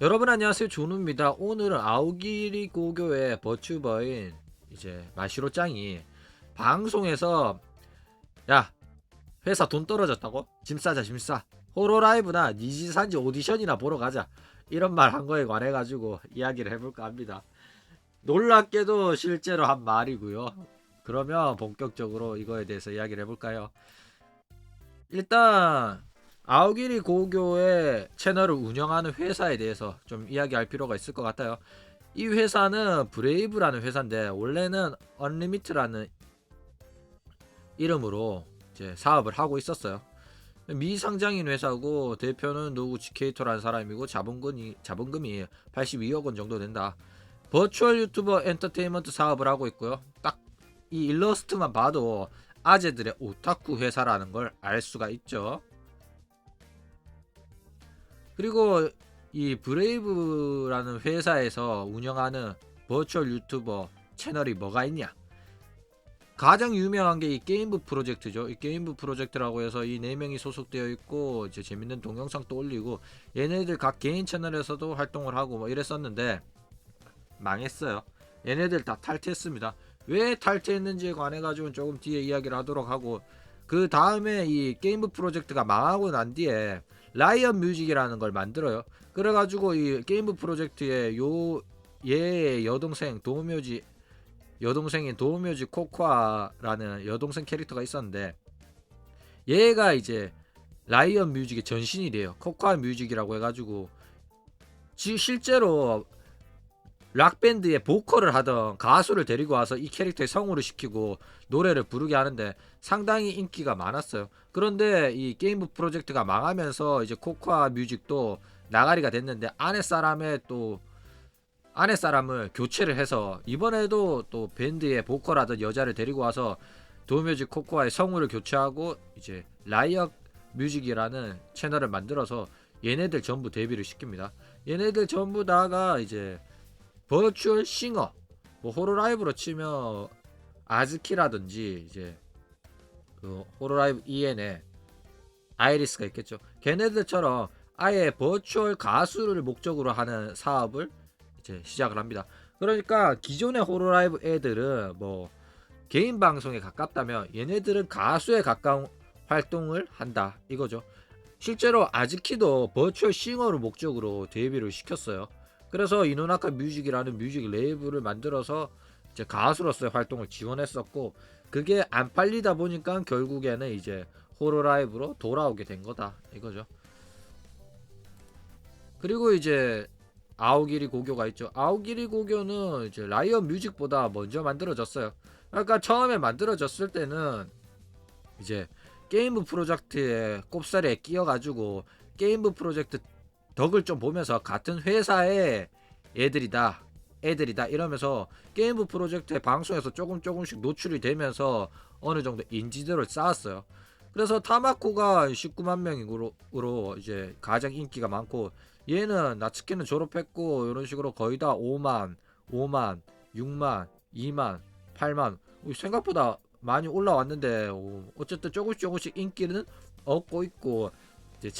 여러분 안녕하세요, 준우입니다. 오늘은 아오기리 고교의 버튜버인 이제 마시로짱이 방송에서 야, 회사 돈 떨어졌다고? 짐 싸자, 짐 싸. 호로라이브나 니지산지 오디션이나 보러 가자, 이런 말 한 거에 관해 가지고 이야기를 해볼까 합니다. 놀랍게도 실제로 한 말이고요. 그러면 본격적으로 이거에 대해서 이야기를 해볼까요? 일단 아오기리 고교의 채널을 운영하는 회사에 대해서 좀 이야기할 필요가 있을 것 같아요. 이 회사는 브레이브라는 회사인데 원래는 언리미트라는 이름으로 이제 사업을 하고 있었어요. 미상장인 회사고 대표는 노구치 케이토라는 사람이고 자본금이 82억 원 정도 된다. 버추얼 유튜버 엔터테인먼트 사업을 하고 있고요. 딱 이 일러스트만 봐도 아재들의 오타쿠 회사라는 걸 알 수가 있죠. 그리고 이 브레이브라는 회사에서 운영하는 버추얼 유튜버 채널이 뭐가 있냐? 가장 유명한 게 이 게임부 프로젝트죠. 이 게임부 프로젝트라고 해서 이 네 명이 소속되어 있고 이제 재밌는 동영상도 올리고 얘네들 각 개인 채널에서도 활동을 하고 뭐 이랬었는데 망했어요. 얘네들 다 탈퇴했습니다. 왜 탈퇴했는지에 관해 가지고는 조금 뒤에 이야기를 하도록 하고, 그 다음에 이 게임부 프로젝트가 망하고 난 뒤에 라이언 뮤직이라는 걸 만들어요. 그래가지고 이 게임부 프로젝트에 얘의 여동생인 도우묘지 코코아라는 여동생 캐릭터가 있었는데, 얘가 이제 라이언 뮤직의 전신이 돼요. 코코아 뮤직이라고 해가지고 실제로 락밴드의 보컬을 하던 가수를 데리고 와서 이 캐릭터의 성우를 시키고 노래를 부르게 하는데 상당히 인기가 많았어요. 그런데 이 게임부 프로젝트가 망하면서 이제 코코아 뮤직도 나가리가 됐는데, 아내 사람을 교체를 해서 이번에도 또 밴드의 보컬하던 여자를 데리고 와서 도뮤직 코코아의 성우를 교체하고 이제 라이엇 뮤직이라는 채널을 만들어서 얘네들 전부 데뷔를 시킵니다. 얘네들 전부 다가 이제 버추얼 싱어, 뭐 호로라이브로 치면 아즈키라든지 이제 그 호로라이브 EN에 아이리스가 있겠죠. 걔네들처럼 아예 버추얼 가수를 목적으로 하는 사업을 이제 시작을 합니다. 그러니까 기존의 호로라이브 애들은 뭐 개인 방송에 가깝다면 얘네들은 가수에 가까운 활동을 한다 이거죠. 실제로 아즈키도 버추얼 싱어를 목적으로 데뷔를 시켰어요. 그래서 이노나카 뮤직이라는 뮤직 레이블을 만들어서 이제 가수로서의 활동을 지원했었고, 그게 안 팔리다 보니까 결국에는 이제 호로라이브로 돌아오게 된 거다 이거죠. 그리고 이제 아오기리 고교가 있죠. 아오기리 고교는 이제 라이언 뮤직보다 먼저 만들어졌어요. 그러니까 처음에 만들어졌을 때는 이제 게임부 프로젝트에 꼽사리에 끼어가지고 게임부 프로젝트 덕을 좀 보면서 같은 회사의 애들이다 이러면서 게임부 프로젝트의 방송에서 조금씩 노출이 되면서 어느 정도 인지도를 쌓았어요. 그래서 타마코가 19만 명으로 이제 가장 인기가 많고, 얘는 나츠키는 졸업했고 이런 식으로 거의 다 5만, 6만, 2만, 8만, 생각보다 많이 올라왔는데 어쨌든 조금씩 인기는 얻고 있고 이제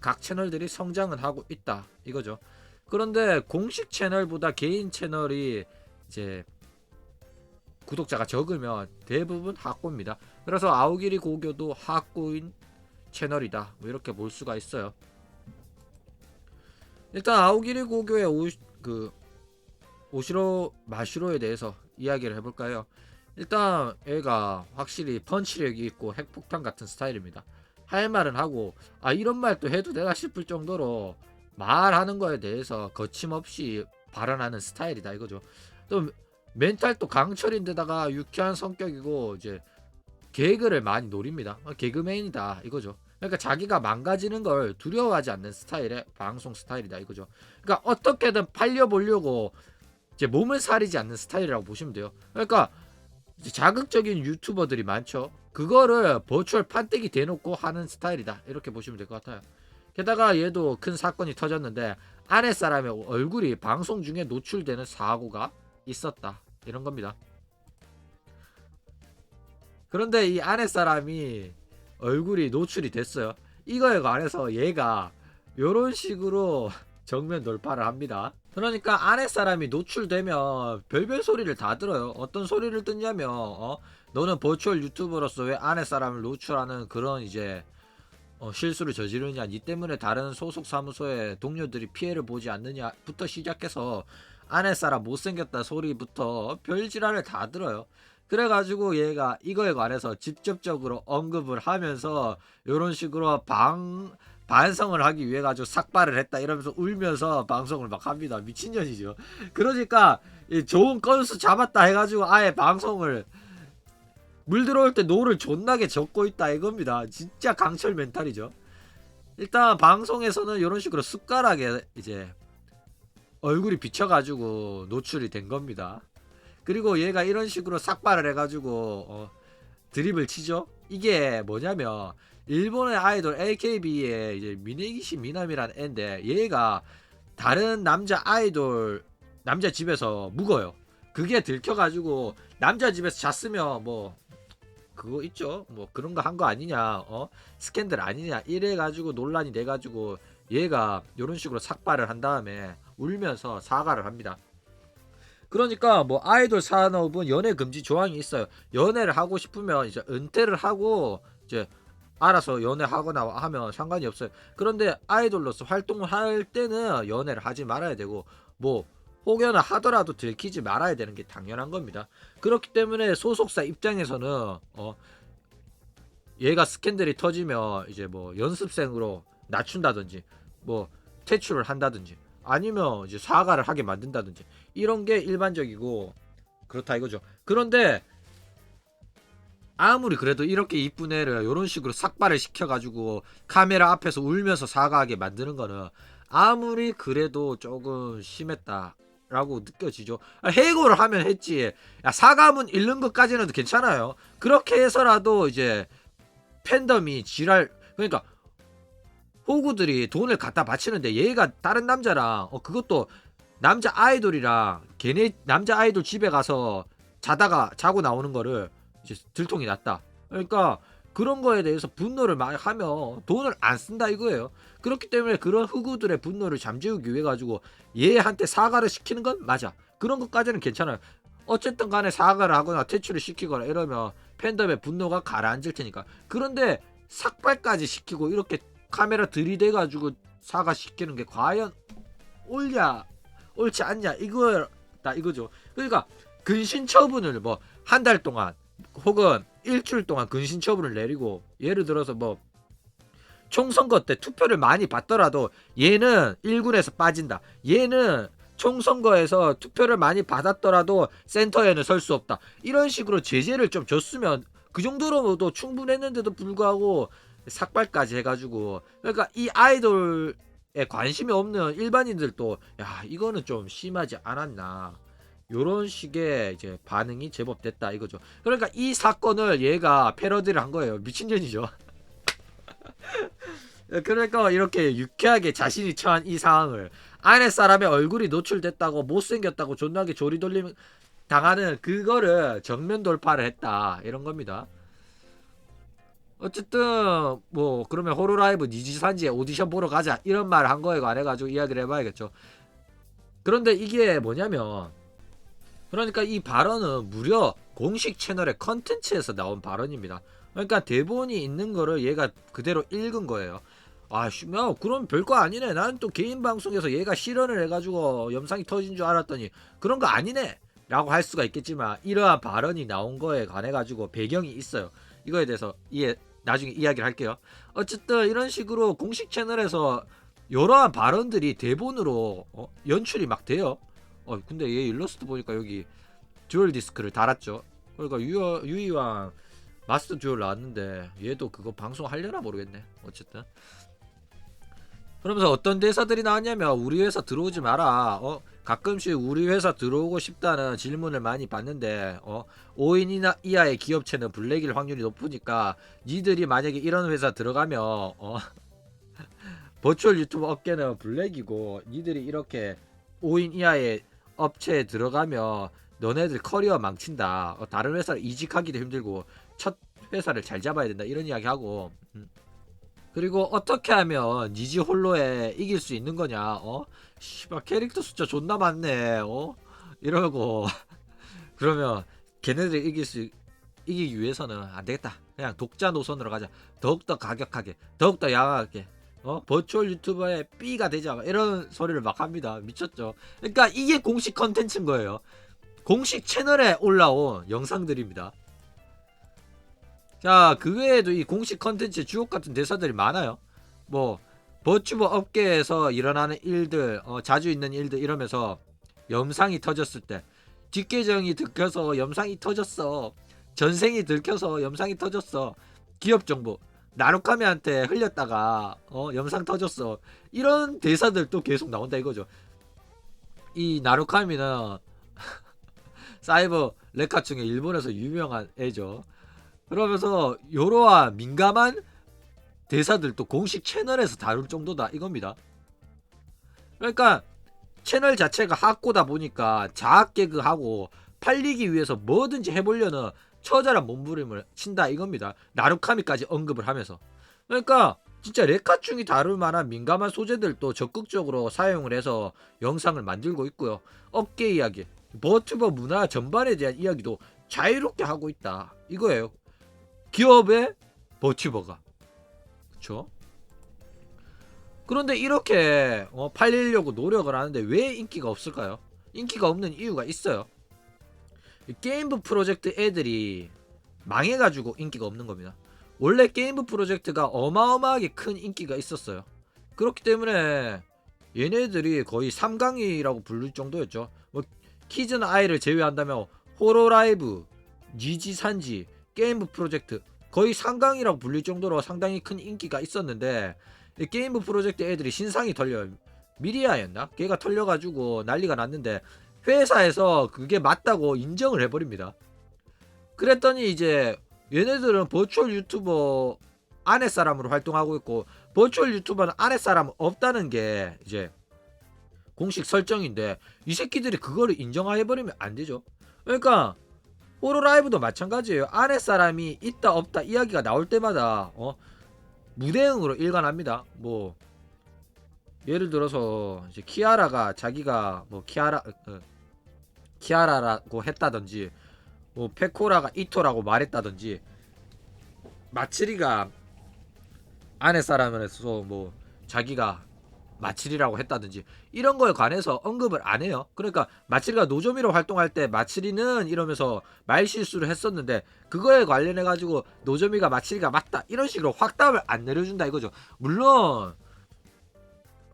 각 채널들이 성장은 하고 있다 이거죠. 그런데 공식 채널보다 개인 채널이 이제 구독자가 적으면 대부분 하꼬입니다. 그래서 아오기리 고교도 하꼬인 채널이다 뭐 이렇게 볼 수가 있어요. 일단 아오기리 고교의 오시로 마시로에 대해서 이야기를 해볼까요? 일단 애가 확실히 펀치력이 있고 핵폭탄 같은 스타일입니다. 할 말은 하고, 이런 말도 해도 되나 싶을 정도로 말하는 거에 대해서 거침없이 발언하는 스타일이다 이거죠. 또 멘탈도 강철인데다가 유쾌한 성격이고 이제 개그를 많이 노립니다. 개그맨이다 이거죠. 그러니까 자기가 망가지는 걸 두려워하지 않는 스타일의 방송 스타일이다 이거죠. 그러니까 어떻게든 팔려보려고 이제 몸을 사리지 않는 스타일이라고 보시면 돼요. 그러니까 자극적인 유튜버들이 많죠. 그거를 버추얼 판때기 대놓고 하는 스타일이다 이렇게 보시면 될 것 같아요. 게다가 얘도 큰 사건이 터졌는데 아내 사람의 얼굴이 방송 중에 노출되는 사고가 있었다 이런 겁니다. 그런데 이 아내 사람이 얼굴이 노출이 됐어요. 이거에 관해서 얘가 요런 식으로 정면 돌파를 합니다. 그러니까 아랫 사람이 노출되면 별별 소리를 다 들어요. 어떤 소리를 듣냐면 너는 버추얼 유튜버로서 왜 아랫 사람을 노출하는 그런 이제 실수를 저지르냐, 니 때문에 다른 소속 사무소의 동료들이 피해를 보지 않느냐부터 시작해서 아랫 사람 못생겼다 소리부터 별지랄을 다 들어요. 그래가지고 얘가 이거에 관해서 직접적으로 언급을 하면서 요런 식으로 반성을 하기 위해 가지고 삭발을 했다 이러면서 울면서 방송을 막 합니다. 미친년이죠. 그러니까 좋은 건수 잡았다 해가지고 아예 방송을 물 들어올 때 노를 존나게 적고 있다 이겁니다. 진짜 강철 멘탈이죠. 일단 방송에서는 이런 식으로 숟가락에 이제 얼굴이 비쳐가지고 노출이 된 겁니다. 그리고 얘가 이런 식으로 삭발을 해가지고 드립을 치죠. 이게 뭐냐면 일본의 아이돌 AKB의 이제 미네기시 미남이라는 애인데 얘가 다른 남자 아이돌 남자 집에서 묵어요. 그게 들켜가지고 남자 집에서 잤으면 뭐 그거 있죠. 뭐 그런 거 한 거 아니냐, 스캔들 아니냐 이래가지고 논란이 돼가지고 얘가 이런 식으로 삭발을 한 다음에 울면서 사과를 합니다. 그러니까 뭐 아이돌 산업은 연애 금지 조항이 있어요. 연애를 하고 싶으면 이제 은퇴를 하고 이제 알아서 연애하거나 하면 상관이 없어요. 그런데 아이돌로서 활동을 할 때는 연애를 하지 말아야 되고 뭐 혹여나 하더라도 들키지 말아야 되는 게 당연한 겁니다. 그렇기 때문에 소속사 입장에서는 얘가 스캔들이 터지면 이제 뭐 연습생으로 낮춘다든지 뭐 퇴출을 한다든지 아니면 이제 사과를 하게 만든다든지 이런 게 일반적이고 그렇다 이거죠. 그런데 아무리 그래도 이렇게 이쁜 애를 이런 식으로 삭발을 시켜가지고 카메라 앞에서 울면서 사과하게 만드는 거는 아무리 그래도 조금 심했다라고 느껴지죠. 해고를 하면 했지. 야, 사과문 읽는 것까지는 괜찮아요. 그렇게 해서라도 이제 팬덤이 지랄, 그러니까 호구들이 돈을 갖다 바치는데 얘가 다른 남자랑 그것도 남자 아이돌이랑 걔네 남자 아이돌 집에 가서 자고 나오는 거를 이제 들통이 났다. 그러니까 그런 거에 대해서 분노를 많이 하면 돈을 안 쓴다 이거예요. 그렇기 때문에 그런 흑우들의 분노를 잠재우기 위해 가지고 얘한테 사과를 시키는 건 맞아. 그런 것까지는 괜찮아요. 어쨌든 간에 사과를 하거나 퇴출을 시키거나 이러면 팬덤의 분노가 가라앉을 테니까. 그런데 삭발까지 시키고 이렇게 카메라 들이대 가지고 사과시키는 게 과연 옳지 않냐 이거다 이거죠. 그러니까 근신 처분을 뭐 한 달 동안 혹은 일주일 동안 근신 처분을 내리고 예를 들어서 뭐 총선거 때 투표를 많이 받더라도 얘는 1군에서 빠진다. 얘는 총선거에서 투표를 많이 받았더라도 센터에는 설 수 없다. 이런 식으로 제재를 좀 줬으면 그 정도로도 충분했는데도 불구하고 삭발까지 해가지고 그러니까 이 아이돌에 관심이 없는 일반인들도 야 이거는 좀 심하지 않았나 요런 식의 이제 반응이 제법 됐다 이거죠. 그러니까 이 사건을 얘가 패러디를 한 거예요. 미친년이죠. 그러니까 이렇게 유쾌하게 자신이 처한 이 상황을 아랫 사람의 얼굴이 노출됐다고 못생겼다고 존나게 조리돌림 당하는 그거를 정면 돌파를 했다 이런 겁니다. 어쨌든 뭐 그러면 호로라이브 니지산지에 오디션 보러 가자 이런 말을 한 거에 관해 가지고 이야기를 해봐야겠죠. 그런데 이게 뭐냐면 그러니까 이 발언은 무려 공식 채널의 컨텐츠에서 나온 발언입니다. 그러니까 대본이 있는 거를 얘가 그대로 읽은 거예요. 아, 야, 그럼 별거 아니네. 나는 또 개인 방송에서 얘가 실언을 해가지고 영상이 터진 줄 알았더니 그런 거 아니네. 라고 할 수가 있겠지만 이러한 발언이 나온 거에 관해 가지고 배경이 있어요. 이거에 대해서 나중에 이야기를 할게요. 어쨌든 이런 식으로 공식 채널에서 여러한 발언들이 대본으로 연출이 막 돼요. 근데 얘 일러스트 보니까 여기 듀얼 디스크를 달았죠. 그러니까 유이왕 마스터 듀얼 나왔는데 얘도 그거 방송 하려나 모르겠네. 어쨌든 그러면서 어떤 대사들이 나왔냐면 우리 회사 들어오지 마라. 가끔씩 우리 회사 들어오고 싶다는 질문을 많이 받는데 5인 이하의 기업체는 블랙일 확률이 높으니까 니들이 만약에 이런 회사 들어가면 버추얼 유튜브 업계는 블랙이고 니들이 이렇게 5인 이하의 업체에 들어가면 너네들 커리어 망친다. 다른 회사를 이직하기도 힘들고 첫 회사를 잘 잡아야 된다. 이런 이야기하고 그리고 어떻게 하면 니지 홀로에 이길 수 있는 거냐? 씨발 캐릭터 숫자 존나 많네. 이러고 그러면 걔네들이 이기기 위해서는 안 되겠다. 그냥 독자 노선으로 가자. 더욱더 가격하게, 더욱더 양하게. 버추얼 유튜버의 B가 되자. 이런 소리를 막 합니다. 미쳤죠. 그러니까 이게 공식 컨텐츠인 거예요. 공식 채널에 올라온 영상들입니다. 자, 그 외에도 이 공식 컨텐츠 주옥 같은 대사들이 많아요. 뭐 버튜버 업계에서 일어나는 일들, 자주 있는 일들 이러면서 영상이 터졌을 때 뒷계정이 들켜서 영상이 터졌어. 전생이 들켜서 영상이 터졌어. 기업 정보 나루카미한테 흘렸다가 영상 터졌어. 이런 대사들 또 계속 나온다 이거죠. 이 나루카미는 사이버 레카 중에 일본에서 유명한 애죠. 그러면서 요러한 민감한 대사들도 공식 채널에서 다룰 정도다 이겁니다. 그러니까 채널 자체가 학고다 보니까 자학 개그하고 팔리기 위해서 뭐든지 해보려는 처절한 몸부림을 친다 이겁니다. 나루카미까지 언급을 하면서. 그러니까 진짜 레카충이 다룰 만한 민감한 소재들도 적극적으로 사용을 해서 영상을 만들고 있고요. 업계 이야기, 버튜버 문화 전반에 대한 이야기도 자유롭게 하고 있다 이거예요. 기업의 버튜버가. 그쵸? 그런데 이렇게 팔리려고 노력을 하는데 왜 인기가 없을까요? 인기가 없는 이유가 있어요. 게임부 프로젝트 애들이 망해가지고 인기가 없는 겁니다. 원래 게임부 프로젝트가 어마어마하게 큰 인기가 있었어요. 그렇기 때문에 얘네들이 거의 3강이라고 부를 정도였죠. 뭐 키즈는 아이를 제외한다면 호로라이브, 니지산지, 게임부 프로젝트 거의 3강이라고 불릴 정도로 상당히 큰 인기가 있었는데 게임부 프로젝트 애들이 신상이 털려 미리아였나? 걔가 털려가지고 난리가 났는데 회사에서 그게 맞다고 인정을 해버립니다. 그랬더니 이제 얘네들은 버추얼 유튜버 아랫사람으로 활동하고 있고 버추얼 유튜버는 아랫사람 없다는 게 이제 공식 설정인데 이 새끼들이 그거를 인정해버리면 안 되죠. 그러니까 호로라이브도 마찬가지예요. 아랫사람이 있다 없다 이야기가 나올 때마다 무대응으로 일관합니다. 뭐 예를 들어서 이제 키아라가 자기가 뭐 키아라라고 했다든지 뭐 페코라가 이토라고 말했다든지 마츠리가 아내 사람에서 뭐 자기가 마츠리라고 했다든지 이런 거에 관해서 언급을 안 해요. 그러니까 마츠리가 노조미로 활동할 때 마츠리는 이러면서 말실수를 했었는데 그거에 관련해 가지고 노조미가 마츠리가 맞다 이런 식으로 확답을 안 내려준다 이거죠. 물론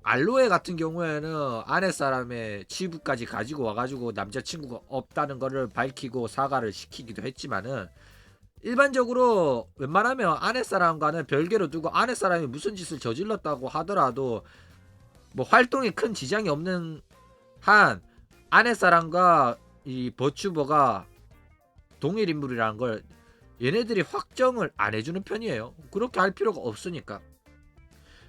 알로에 같은 경우에는 아내 사람의 치부까지 가지고 와가지고 남자친구가 없다는 거를 밝히고 사과를 시키기도 했지만은 일반적으로 웬만하면 아내 사람과는 별개로 두고 아내 사람이 무슨 짓을 저질렀다고 하더라도 뭐 활동에 큰 지장이 없는 한 아내 사람과 이 버추버가 동일 인물이라는 걸 얘네들이 확정을 안 해주는 편이에요. 그렇게 할 필요가 없으니까.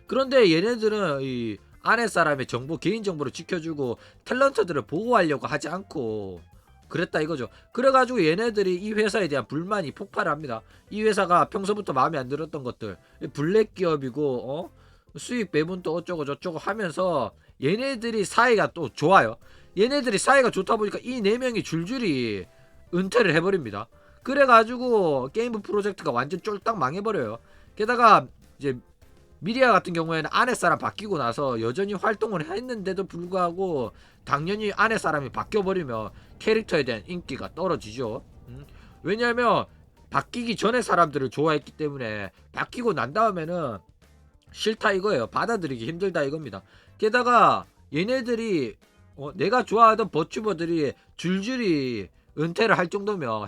그런데 얘네들은 이 아내 사람의 정보, 개인 정보를 지켜주고 탤런트들을 보호하려고 하지 않고 그랬다 이거죠. 그래가지고 얘네들이 이 회사에 대한 불만이 폭발을 합니다. 이 회사가 평소부터 마음에 안 들었던 것들, 블랙 기업이고 수익 배분도 어쩌고 저쩌고 하면서 얘네들이 사이가 또 좋아요. 얘네들이 사이가 좋다 보니까 이 4명이 줄줄이 은퇴를 해버립니다. 그래가지고 게임 프로젝트가 완전 쫄딱 망해버려요. 게다가 이제 미리아 같은 경우에는 아내 사람 바뀌고 나서 여전히 활동을 했는데도 불구하고 당연히 아내 사람이 바뀌어버리면 캐릭터에 대한 인기가 떨어지죠. 왜냐하면 바뀌기 전에 사람들을 좋아했기 때문에 바뀌고 난 다음에는 싫다 이거예요. 받아들이기 힘들다 이겁니다. 게다가 얘네들이 내가 좋아하던 버튜버들이 줄줄이 은퇴를 할 정도면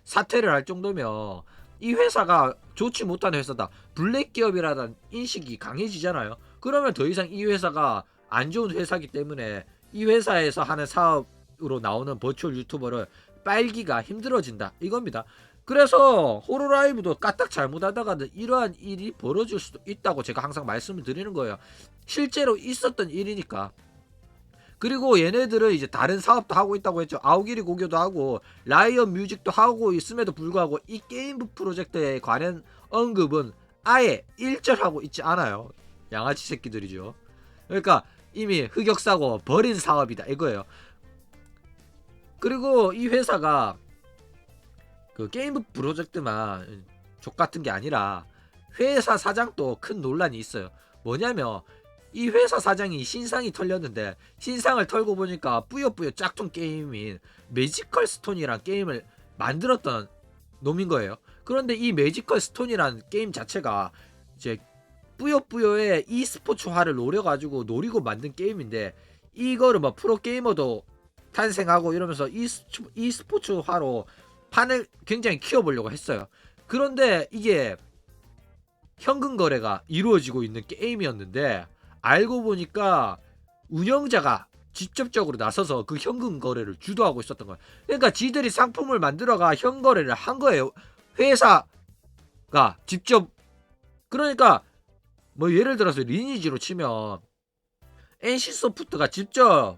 사퇴를 할 정도면 이 회사가 좋지 못한 회사다. 블랙 기업이라는 인식이 강해지잖아요. 그러면 더 이상 이 회사가 안 좋은 회사기 때문에 이 회사에서 하는 사업으로 나오는 버추얼 유튜버를 빨기가 힘들어진다 이겁니다. 그래서 호로라이브도 까딱 잘못하다가는 이러한 일이 벌어질 수도 있다고 제가 항상 말씀을 드리는 거예요. 실제로 있었던 일이니까. 그리고 얘네들은 이제 다른 사업도 하고 있다고 했죠. 아오기리 고교도 하고 라이언 뮤직도 하고 있음에도 불구하고 이 게임 프로젝트에 관한 언급은 아예 일절하고 있지 않아요. 양아치 새끼들이죠. 그러니까 이미 흑역사고 버린 사업이다 이거예요. 그리고 이 회사가 그 게임 프로젝트만 족같은 게 아니라 회사 사장도 큰 논란이 있어요. 뭐냐면 이 회사 사장이 신상이 털렸는데 신상을 털고 보니까 뿌요뿌요 짝퉁 게임인 매지컬 스톤이란 게임을 만들었던 놈인 거예요. 그런데 이 매지컬 스톤이란 게임 자체가 이제 뿌요뿌요의 e스포츠화를 노리고 만든 게임인데 이거를 뭐 프로게이머도 탄생하고 이러면서 e스포츠화로 판을 굉장히 키워보려고 했어요. 그런데 이게 현금 거래가 이루어지고 있는 게임이었는데 알고 보니까 운영자가 직접적으로 나서서 그 현금 거래를 주도하고 있었던 거예요. 그러니까 지들이 상품을 만들어가 현금 거래를 한 거예요. 회사가 직접. 그러니까 뭐 예를 들어서 리니지로 치면 NC소프트가 직접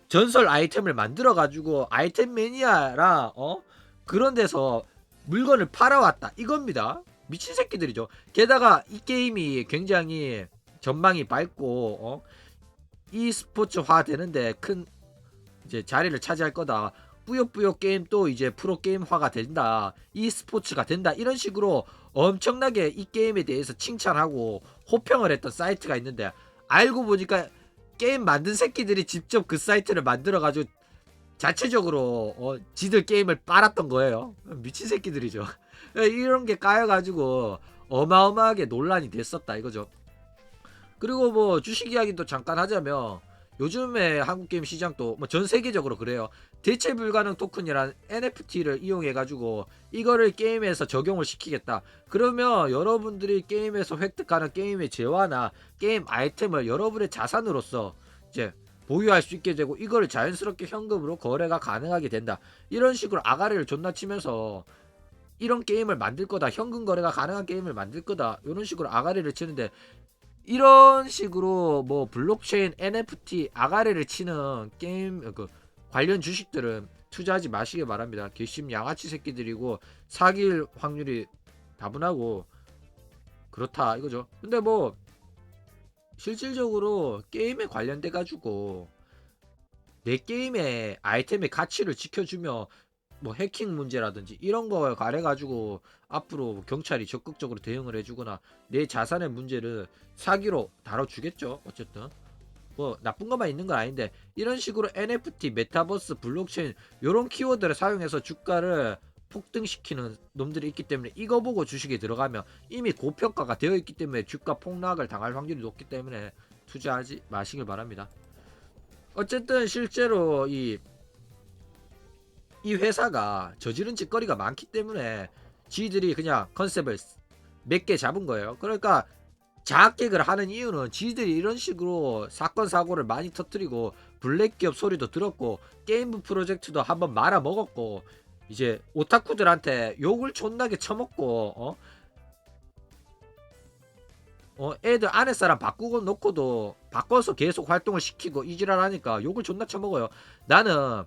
전설 아이템을 만들어 가지고 아이템 매니아랑 그런 데서 물건을 팔아왔다 이겁니다. 미친 새끼들이죠. 게다가 이 게임이 굉장히 전망이 밝고 e스포츠화 되는데 큰 이제 자리를 차지할 거다. 뿌요뿌요 게임 또 이제 프로게임화가 된다. e스포츠가 된다. 이런 식으로 엄청나게 이 게임에 대해서 칭찬하고 호평을 했던 사이트가 있는데 알고 보니까 게임 만든 새끼들이 직접 그 사이트를 만들어가지고 자체적으로 지들 게임을 빨았던 거예요. 미친 새끼들이죠. 이런 게 까여가지고 어마어마하게 논란이 됐었다 이거죠. 그리고 뭐 주식 이야기도 잠깐 하자면 요즘에 한국 게임 시장도 뭐 전 세계적으로 그래요. 대체 불가능 토큰이란 NFT를 이용해가지고 이거를 게임에서 적용을 시키겠다. 그러면 여러분들이 게임에서 획득하는 게임의 재화나 게임 아이템을 여러분의 자산으로서 이제 보유할 수 있게 되고 이거를 자연스럽게 현금으로 거래가 가능하게 된다. 이런 식으로 아가리를 존나 치면서 이런 게임을 만들 거다. 현금 거래가 가능한 게임을 만들 거다. 이런 식으로 아가리를 치는데 이런 식으로 뭐 블록체인, NFT 아가리를 치는 게임 그 관련 주식들은 투자하지 마시길 바랍니다. 괘씸 양아치 새끼들이고 사귈 확률이 다분하고 그렇다 이거죠. 근데 뭐 실질적으로 게임에 관련돼 가지고 내 게임의 아이템의 가치를 지켜주며 뭐 해킹 문제라든지 이런 거에 관해 가지고 앞으로 경찰이 적극적으로 대응을 해주거나 내 자산의 문제를 사기로 다뤄주겠죠. 어쨌든 뭐 나쁜 것만 있는 건 아닌데 이런 식으로 NFT, 메타버스, 블록체인 이런 키워드를 사용해서 주가를 폭등시키는 놈들이 있기 때문에 이거 보고 주식에 들어가면 이미 고평가가 되어 있기 때문에 주가 폭락을 당할 확률이 높기 때문에 투자하지 마시길 바랍니다. 어쨌든 실제로 이 회사가 저지른 짓거리가 많기 때문에 지들이 그냥 컨셉을 몇 개 잡은 거예요. 그러니까 자학객을 하는 이유는 지들이 이런 식으로 사건 사고를 많이 터뜨리고 블랙 기업 소리도 들었고 게임 프로젝트도 한번 말아먹었고 이제 오타쿠들한테 욕을 존나게 처먹고 애들 아랫사람 바꾸고 놓고도 바꿔서 계속 활동을 시키고 이지랄하니까 욕을 존나 처먹어요. 나는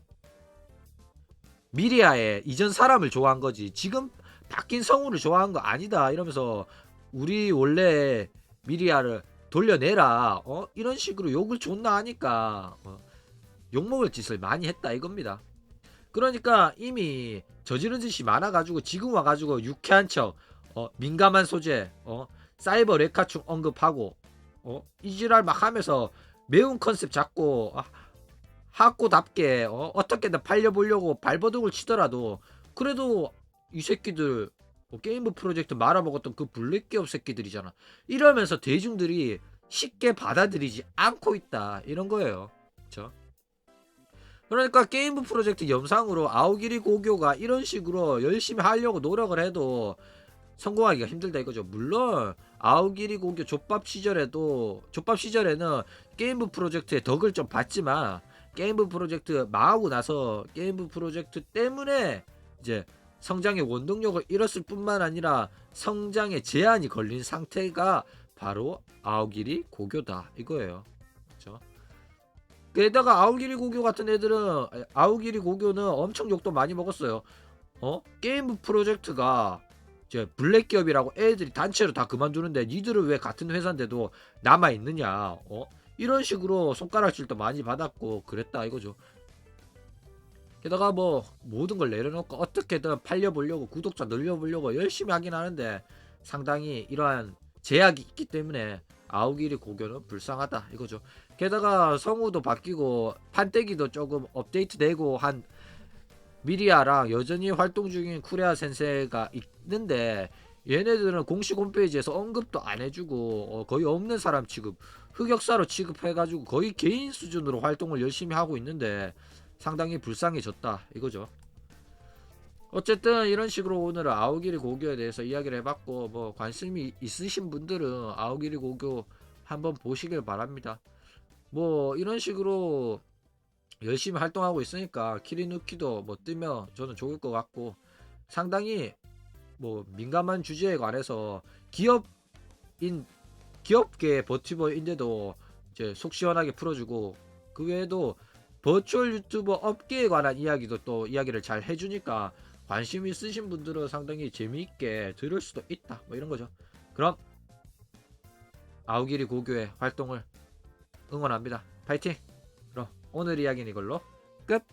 미리아의 이전 사람을 좋아한 거지 지금 바뀐 성우를 좋아한 거 아니다 이러면서 우리 원래 미리아를 돌려내라 이런 식으로 욕을 존나 하니까 욕먹을 짓을 많이 했다 이겁니다. 그러니까 이미 저지른 짓이 많아가지고 지금 와가지고 유쾌한 척 민감한 소재 사이버 레카충 언급하고 이지랄 막 하면서 매운 컨셉 잡고 하코답게 어떻게든 팔려보려고 발버둥을 치더라도 그래도 이 새끼들 게임 프로젝트 말아먹었던 그 블랙 기업 새끼들이잖아. 이러면서 대중들이 쉽게 받아들이지 않고 있다 이런 거예요. 그쵸? 그러니까 게임 프로젝트 영상으로 아오기리 고교가 이런 식으로 열심히 하려고 노력을 해도 성공하기가 힘들다 이거죠. 물론 아오기리 고교 족밥 시절에는 게임 프로젝트의 덕을 좀 봤지만 게임 프로젝트 망하고 나서 게임 프로젝트 때문에 이제 성장의 원동력을 잃었을 뿐만 아니라 성장에 제한이 걸린 상태가 바로 아오기리 고교다 이거예요. 그렇죠? 게다가 아오기리 고교 같은 애들은 아오기리 고교는 엄청 욕도 많이 먹었어요. 게임 프로젝트가 이제 블랙 기업이라고 애들이 단체로 다 그만두는데 니들은 왜 같은 회사인데도 남아 있느냐? 이런 식으로 손가락질도 많이 받았고 그랬다 이거죠. 게다가 뭐 모든 걸 내려놓고 어떻게든 팔려보려고 구독자 늘려보려고 열심히 하긴 하는데 상당히 이러한 제약이 있기 때문에 아우기리 고교는 불쌍하다 이거죠. 게다가 성우도 바뀌고 판때기도 조금 업데이트되고 한 미리아랑 여전히 활동 중인 쿠레아 센세가 있는데 얘네들은 공식 홈페이지에서 언급도 안 해주고 거의 없는 사람 취급, 흑역사로 취급해가지고 거의 개인 수준으로 활동을 열심히 하고 있는데 상당히 불쌍해졌다 이거죠. 어쨌든 이런 식으로 오늘은 아오기리 고교에 대해서 이야기를 해봤고 뭐 관심이 있으신 분들은 아오기리 고교 한번 보시길 바랍니다. 뭐 이런 식으로 열심히 활동하고 있으니까 키리누키도 뭐 뜨면 저는 좋을 것 같고 상당히 뭐 민감한 주제에 관해서 기업계 버튜버인데도 이제 속 시원하게 풀어주고 그 외에도 버추얼 유튜버 업계에 관한 이야기도 또 이야기를 잘 해주니까 관심 있으신 분들은 상당히 재미있게 들을 수도 있다 뭐 이런 거죠. 그럼 아우기리 고교의 활동을 응원합니다. 파이팅! 그럼 오늘 이야기는 이걸로 끝!